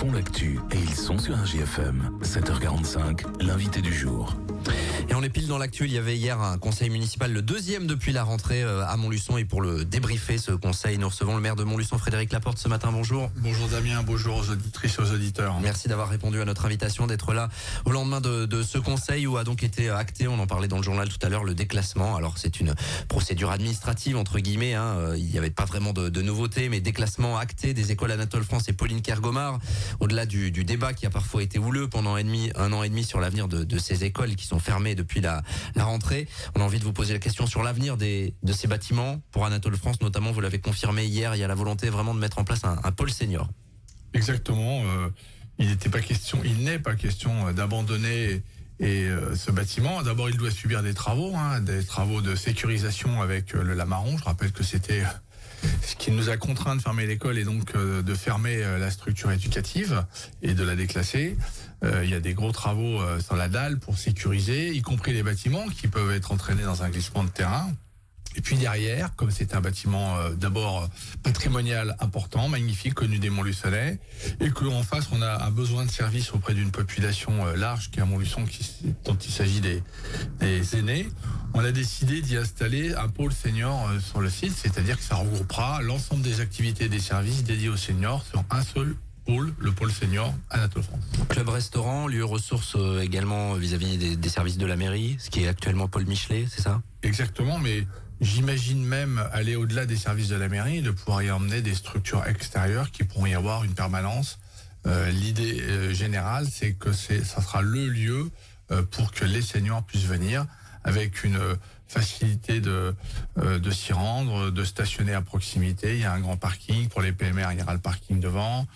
font l'actu et ils sont sur un JFM. 7h45, l'invité du jour. Et on est pile dans l'actu. Il y avait hier un conseil municipal, le deuxième depuis la rentrée à Montluçon. Et pour le débriefer, ce conseil, nous recevons le maire de Montluçon, Frédéric Laporte, ce matin. Bonjour. Bonjour Damien, bonjour aux auditrices et aux auditeurs. Merci d'avoir répondu à notre invitation, d'être là au lendemain de ce conseil où a donc été acté, on en parlait dans le journal tout à l'heure, le déclassement. Alors c'est une procédure administrative, entre guillemets. Il n'y avait pas vraiment de nouveauté, mais déclassement acté des écoles Anatole France et Pauline Kergomar. Au-delà du débat qui a parfois été houleux pendant un an et demi sur l'avenir de ces écoles qui sont fermées depuis la rentrée. On a envie de vous poser la question sur l'avenir de ces bâtiments. Pour Anatole France notamment, vous l'avez confirmé hier, il y a la volonté vraiment de mettre en place un pôle senior. Exactement. Il n'est pas question d'abandonner ce bâtiment. D'abord, il doit subir des travaux de sécurisation avec le Lamaron. Je rappelle que c'était ce qui nous a contraint de fermer l'école et donc de fermer la structure éducative et de la déclasser. Il y a des gros travaux sur la dalle pour sécuriser, y compris les bâtiments qui peuvent être entraînés dans un glissement de terrain. Et puis derrière, comme c'est un bâtiment d'abord patrimonial important, magnifique, connu des Montluçonnais, et qu'en face on a un besoin de service auprès d'une population large qui est à Montluçon, dont il s'agit des aînés, on a décidé d'y installer un pôle senior sur le site, c'est-à-dire que ça regroupera l'ensemble des activités et des services dédiés aux seniors sur un seul pôle, le pôle senior Anatole France. Club-restaurant, lieu ressources également vis-à-vis des services de la mairie, ce qui est actuellement Paul Michelet, c'est ça ? Exactement, mais j'imagine même aller au-delà des services de la mairie, de pouvoir y emmener des structures extérieures qui pourront y avoir une permanence. L'idée générale, c'est que ça sera le lieu pour que les seniors puissent venir avec une facilité de s'y rendre, de stationner à proximité. Il y a un grand parking pour les PMR, il y aura le parking devant.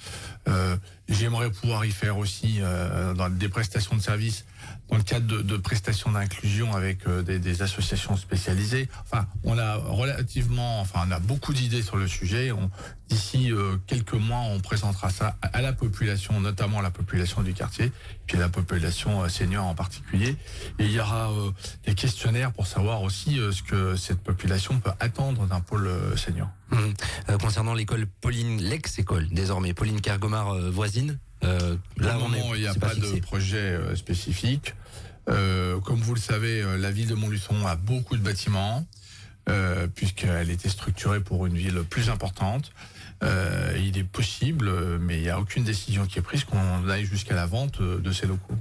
J'aimerais pouvoir y faire aussi dans des prestations de services dans le cadre de prestations d'inclusion avec des associations spécialisées. On a beaucoup d'idées sur le sujet. D'ici quelques mois, on présentera ça à la population, notamment à la population du quartier, puis à la population senior en particulier. Et il y aura des questionnaires pour savoir aussi ce que cette population peut attendre d'un pôle senior. Concernant l'école Pauline, l'ex-école désormais, Pauline Kergomar voisine, là il n'y a pas de projet spécifique. Comme vous le savez, la ville de Montluçon a beaucoup de bâtiments, puisqu'elle était structurée pour une ville plus importante. Il est possible, mais il n'y a aucune décision qui est prise, qu'on aille jusqu'à la vente de ces locaux.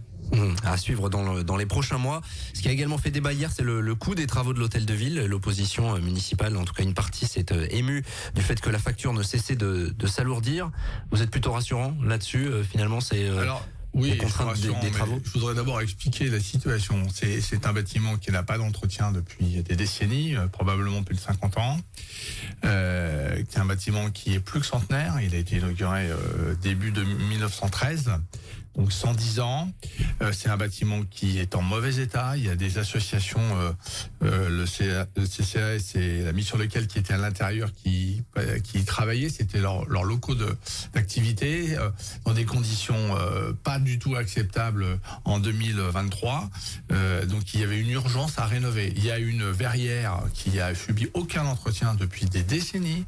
À suivre dans les prochains mois. Ce qui a également fait débat hier, c'est le coût des travaux de l'hôtel de ville. L'opposition municipale, en tout cas une partie, s'est émue du fait que la facture ne cessait de s'alourdir. Vous êtes plutôt rassurant là-dessus, finalement, c'est oui, contraintes des travaux. Je voudrais d'abord expliquer la situation. C'est un bâtiment qui n'a pas d'entretien depuis des décennies, probablement plus de 50 ans. C'est un bâtiment qui est plus que centenaire. Il a été inauguré début de 1913. Donc 110 ans, c'est un bâtiment qui est en mauvais état. Il y a des associations, le CCAS et la mission locale qui étaient à l'intérieur qui travaillaient. C'était leurs locaux d'activité dans des conditions pas du tout acceptables en 2023. Donc il y avait une urgence à rénover. Il y a une verrière qui a subi aucun entretien depuis des décennies.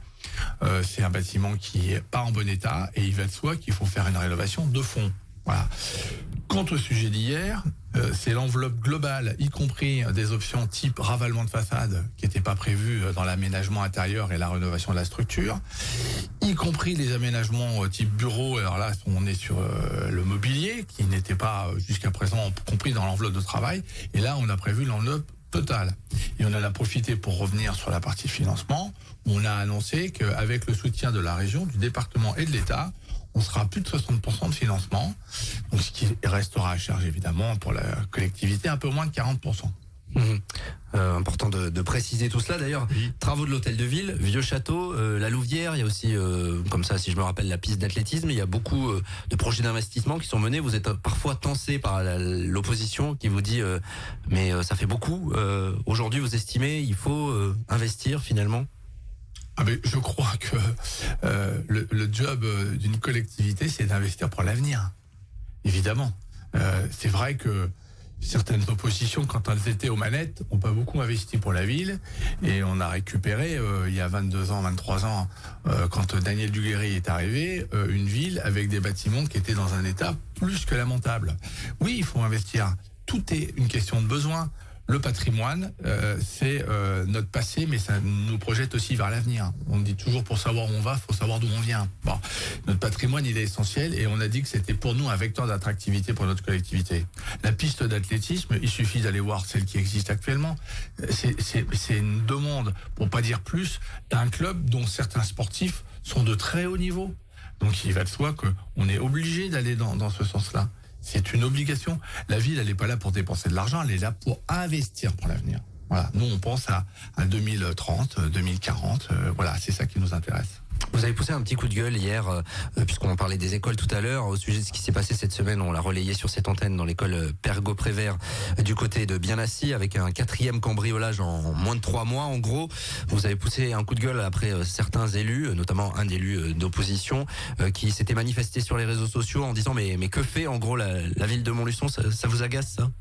C'est un bâtiment qui est pas en bon état et il va de soi qu'il faut faire une rénovation de fond. Voilà. Quant au sujet d'hier, c'est l'enveloppe globale, y compris des options type ravalement de façade qui n'étaient pas prévues dans l'aménagement intérieur et la rénovation de la structure, y compris les aménagements type bureau. Alors là, on est sur le mobilier qui n'était pas jusqu'à présent compris dans l'enveloppe de travail. Et là, on a prévu l'enveloppe totale. Et on en a profité pour revenir sur la partie financement. On a annoncé qu'avec le soutien de la région, du département et de l'État, on sera à plus de 60% de financement, donc ce qui restera à charge évidemment pour la collectivité, un peu moins de 40%. Important de préciser tout cela. D'ailleurs, travaux de l'hôtel de ville, vieux château, la Louvière, il y a aussi, comme ça si je me rappelle, la piste d'athlétisme. Il y a beaucoup de projets d'investissement qui sont menés. Vous êtes parfois tensé par l'opposition qui vous dit mais ça fait beaucoup. Aujourd'hui, vous estimez il faut investir finalement ? Mais je crois que le job d'une collectivité, c'est d'investir pour l'avenir. Évidemment. C'est vrai que certaines oppositions, quand elles étaient aux manettes, n'ont pas beaucoup investi pour la ville. Et on a récupéré, il y a 22 ans, 23 ans, quand Daniel Duguerry est arrivé, une ville avec des bâtiments qui étaient dans un état plus que lamentable. Oui, il faut investir. Tout est une question de besoin. Le patrimoine, c'est notre passé, mais ça nous projette aussi vers l'avenir. On dit toujours, pour savoir où on va, il faut savoir d'où on vient. Bon, notre patrimoine, il est essentiel, et on a dit que c'était pour nous un vecteur d'attractivité pour notre collectivité. La piste d'athlétisme, il suffit d'aller voir celle qui existe actuellement. C'est une demande, pour pas dire plus, d'un club dont certains sportifs sont de très haut niveau. Donc il va de soi qu'on est obligé d'aller dans ce sens-là. C'est une obligation. La ville, elle n'est pas là pour dépenser de l'argent, elle est là pour investir pour l'avenir. Voilà. Nous, on pense à 2030, 2040. Voilà, c'est ça qui nous intéresse. Vous avez poussé un petit coup de gueule hier, puisqu'on en parlait des écoles tout à l'heure, au sujet de ce qui s'est passé cette semaine. On l'a relayé sur cette antenne dans l'école Pergot-Prévert du côté de Bienassis, avec un 4e cambriolage en moins de 3 mois. En gros, vous avez poussé un coup de gueule après certains élus, notamment un élu d'opposition, qui s'était manifesté sur les réseaux sociaux en disant mais que fait en gros la ville de Montluçon? Ça vous agace, ça?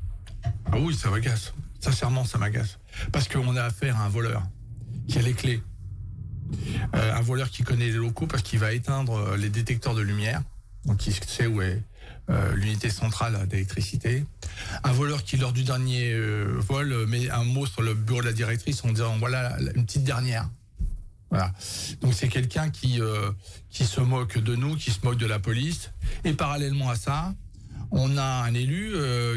Ah oui, ça m'agace. Sincèrement, ça m'agace. Parce qu'on a affaire à un voleur qui a les clés. Un voleur qui connaît les locaux parce qu'il va éteindre les détecteurs de lumière, donc il sait où est l'unité centrale d'électricité. Un voleur qui, lors du dernier vol, met un mot sur le bureau de la directrice en disant voilà une petite dernière. Voilà. Donc c'est quelqu'un qui se moque de nous, qui se moque de la police. Et parallèlement à ça, on a un élu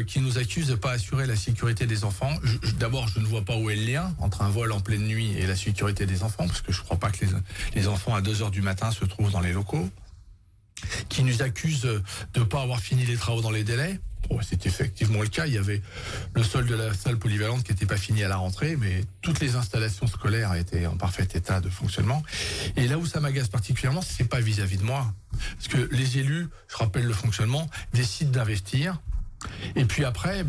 qui nous accuse de ne pas assurer la sécurité des enfants. D'abord, je ne vois pas où est le lien entre un vol en pleine nuit et la sécurité des enfants, parce que je ne crois pas que les enfants à 2h du matin se trouvent dans les locaux. Qui nous accuse de ne pas avoir fini les travaux dans les délais. Bon, c'est effectivement le cas. Il y avait le sol de la salle polyvalente qui n'était pas fini à la rentrée, mais toutes les installations scolaires étaient en parfait état de fonctionnement. Et là où ça m'agace particulièrement, c'est pas vis-à-vis de moi. Parce que les élus, je rappelle le fonctionnement, décident d'investir. Et puis après,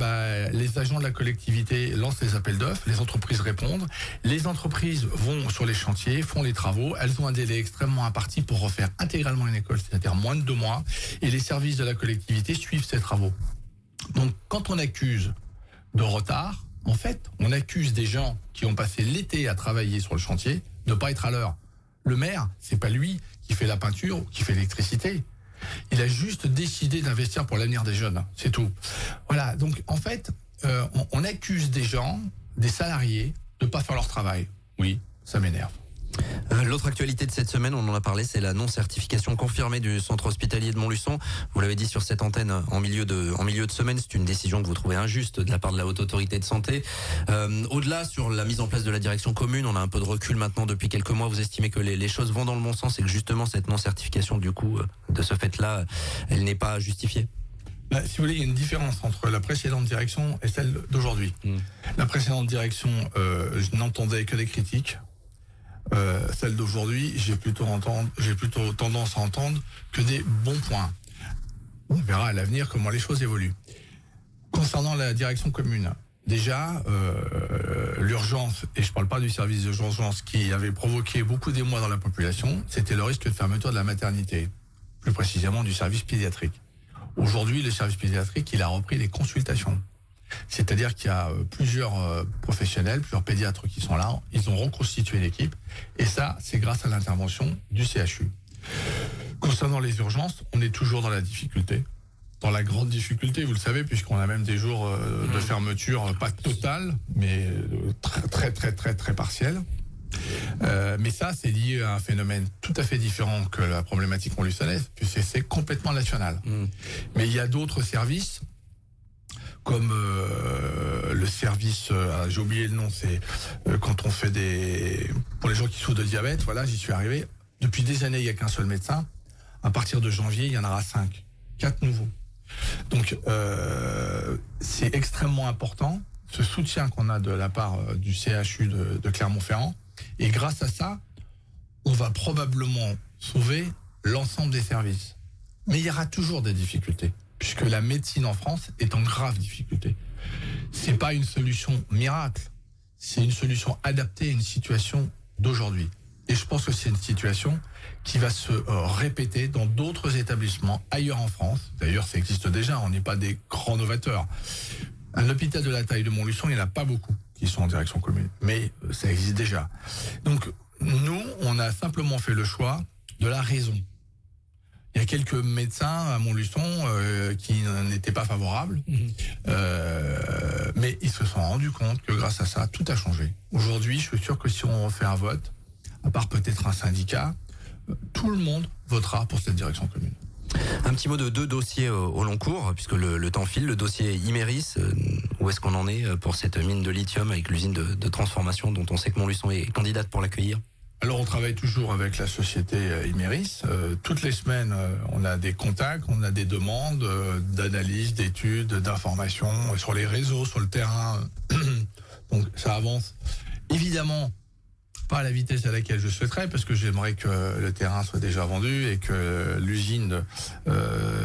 les agents de la collectivité lancent les appels d'offres, les entreprises répondent, les entreprises vont sur les chantiers, font les travaux, elles ont un délai extrêmement imparti pour refaire intégralement une école, c'est-à-dire moins de 2 mois, et les services de la collectivité suivent ces travaux. Donc quand on accuse de retard, en fait, on accuse des gens qui ont passé l'été à travailler sur le chantier de ne pas être à l'heure. Le maire, c'est pas lui qui fait la peinture ou qui fait l'électricité. Il a juste décidé d'investir pour l'avenir des jeunes, c'est tout. Voilà, donc en fait, on accuse des gens, des salariés, de ne pas faire leur travail. Oui, ça m'énerve. L'autre actualité de cette semaine, on en a parlé, c'est la non-certification confirmée du centre hospitalier de Montluçon. Vous l'avez dit sur cette antenne en milieu de semaine, c'est une décision que vous trouvez injuste de la part de la Haute Autorité de Santé. Au-delà, sur la mise en place de la direction commune, on a un peu de recul maintenant depuis quelques mois. Vous estimez que les choses vont dans le bon sens et que justement cette non-certification, du coup, de ce fait-là, elle n'est pas justifiée? Si vous voulez, il y a une différence entre la précédente direction et celle d'aujourd'hui. La précédente direction, je n'entendais que des critiques. Celle d'aujourd'hui, j'ai plutôt tendance à entendre que des bons points. On verra à l'avenir comment les choses évoluent. Concernant la direction commune, déjà, l'urgence, et je ne parle pas du service d'urgence qui avait provoqué beaucoup d'émoi dans la population, c'était le risque de fermeture de la maternité, plus précisément du service pédiatrique. Aujourd'hui, le service pédiatrique, il a repris les consultations. C'est-à-dire qu'il y a plusieurs professionnels, plusieurs pédiatres qui sont là, ils ont reconstitué l'équipe, et ça, c'est grâce à l'intervention du CHU. Concernant les urgences, on est toujours dans la difficulté, dans la grande difficulté, vous le savez, puisqu'on a même des jours de fermeture, pas totale, mais très partielle. Mais ça, c'est lié à un phénomène tout à fait différent que la problématique montluçonnaise, puisque c'est complètement national. Mais il y a d'autres services, comme le service, j'ai oublié le nom, c'est quand on fait pour les gens qui souffrent de diabète, voilà, j'y suis arrivé. Depuis des années, il n'y a qu'un seul médecin. À partir de janvier, il y en aura 4 nouveaux. Donc, c'est extrêmement important, ce soutien qu'on a de la part du CHU de Clermont-Ferrand. Et grâce à ça, on va probablement sauver l'ensemble des services. Mais il y aura toujours des difficultés, puisque la médecine en France est en grave difficulté. C'est pas une solution miracle, c'est une solution adaptée à une situation d'aujourd'hui. Et je pense que c'est une situation qui va se répéter dans d'autres établissements ailleurs en France. D'ailleurs, ça existe déjà, on n'est pas des grands novateurs. Un hôpital de la taille de Montluçon, il n'y en a pas beaucoup qui sont en direction commune, mais ça existe déjà. Donc, nous, on a simplement fait le choix de la raison. Il y a quelques médecins à Montluçon qui n'étaient pas favorables, mais ils se sont rendus compte que grâce à ça, tout a changé. Aujourd'hui, je suis sûr que si on refait un vote, à part peut-être un syndicat, tout le monde votera pour cette direction commune. Un petit mot de 2 dossiers au long cours, puisque le temps file. Le dossier Imerys, où est-ce qu'on en est pour cette mine de lithium avec l'usine de transformation dont on sait que Montluçon est candidate pour l'accueillir? Alors on travaille toujours avec la société Imerys. Toutes les semaines, on a des contacts, on a des demandes d'analyse, d'études, d'informations sur les réseaux, sur le terrain. Donc ça avance. Évidemment, pas à la vitesse à laquelle je souhaiterais, parce que j'aimerais que le terrain soit déjà vendu et que l'usine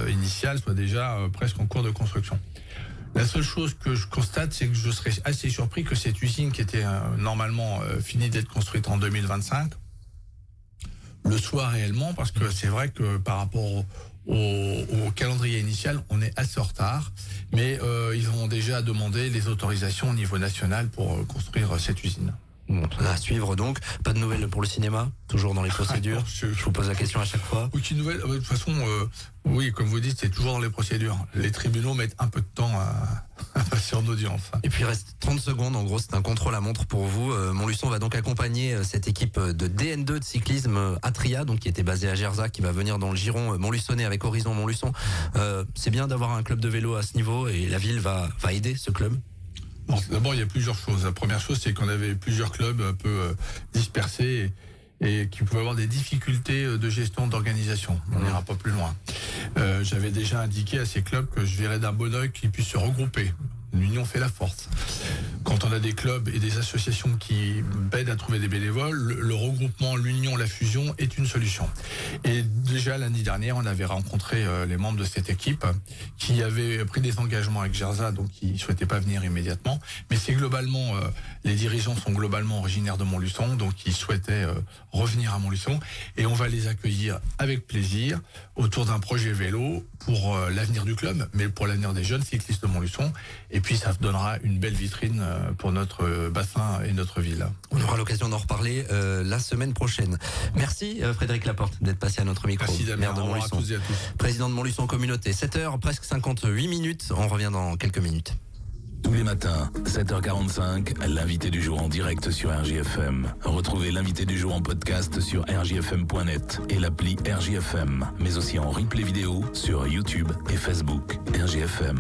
initiale soit déjà presque en cours de construction. La seule chose que je constate, c'est que je serais assez surpris que cette usine qui était normalement finie d'être construite en 2025 le soit réellement, parce que c'est vrai que par rapport au calendrier initial, on est assez en retard, mais ils ont déjà demandé les autorisations au niveau national pour construire cette usine. Bon, à suivre donc. Pas de nouvelles pour le cinéma, toujours dans les procédures. Je vous pose la question à chaque fois. Aucune nouvelle. De toute façon, oui, comme vous dites, c'est toujours dans les procédures. Les tribunaux mettent un peu de temps à passer en audience. Et puis il reste 30 secondes, en gros c'est un contrôle à montre pour vous. Montluçon va donc accompagner cette équipe de DN2 de cyclisme Atria, donc qui était basée à Gerzat, qui va venir dans le giron montluçonnais avec Horizon Montluçon. C'est bien d'avoir un club de vélo à ce niveau et la ville va aider ce club. Bon, d'abord, il y a plusieurs choses. La première chose, c'est qu'on avait plusieurs clubs un peu dispersés et qui pouvaient avoir des difficultés de gestion, d'organisation. On n'ira pas plus loin. J'avais déjà indiqué à ces clubs que je verrais d'un bon œil qu'ils puissent se regrouper. L'union fait la force. Quand on a des clubs et des associations qui aident à trouver des bénévoles, le regroupement, l'union, la fusion est une solution. Et déjà l'année dernière, on avait rencontré les membres de cette équipe qui avaient pris des engagements avec Gerzat, donc qui ne souhaitaient pas venir immédiatement. Mais c'est globalement, les dirigeants sont globalement originaires de Montluçon, donc ils souhaitaient revenir à Montluçon. Et on va les accueillir avec plaisir autour d'un projet vélo pour l'avenir du club, mais pour l'avenir des jeunes cyclistes de Montluçon. Et puis ça donnera une belle vitrine pour notre bassin et notre ville. On aura l'occasion d'en reparler la semaine prochaine. Merci Frédéric Laporte d'être passé à notre micro. Merci Damien, maire de Montluçon, à tous et à tous. président de Montluçon Communauté. 7h, presque 58 minutes. On revient dans quelques minutes. Tous les matins, 7h45, l'invité du jour en direct sur RJFM. Retrouvez l'invité du jour en podcast sur rjfm.net et l'appli RJFM, mais aussi en replay vidéo sur YouTube et Facebook. RJFM.